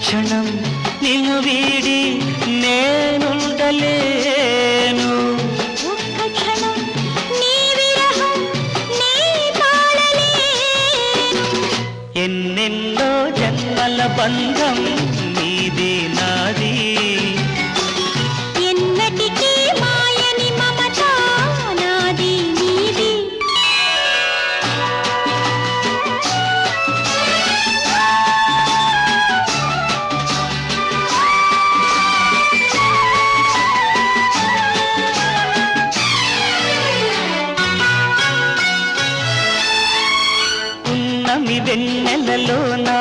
క్షణం నిన్ను వీడి నేనుండలేను. ఒక్క క్షణం నీ విరహం నీ తాళలేను. ఎన్నెన్నో జన్మల బంధం నీది నాది, ఎన్నటికీ మాయని మమత నాది నీది. ఉన్నమి వెన్నెలలోనా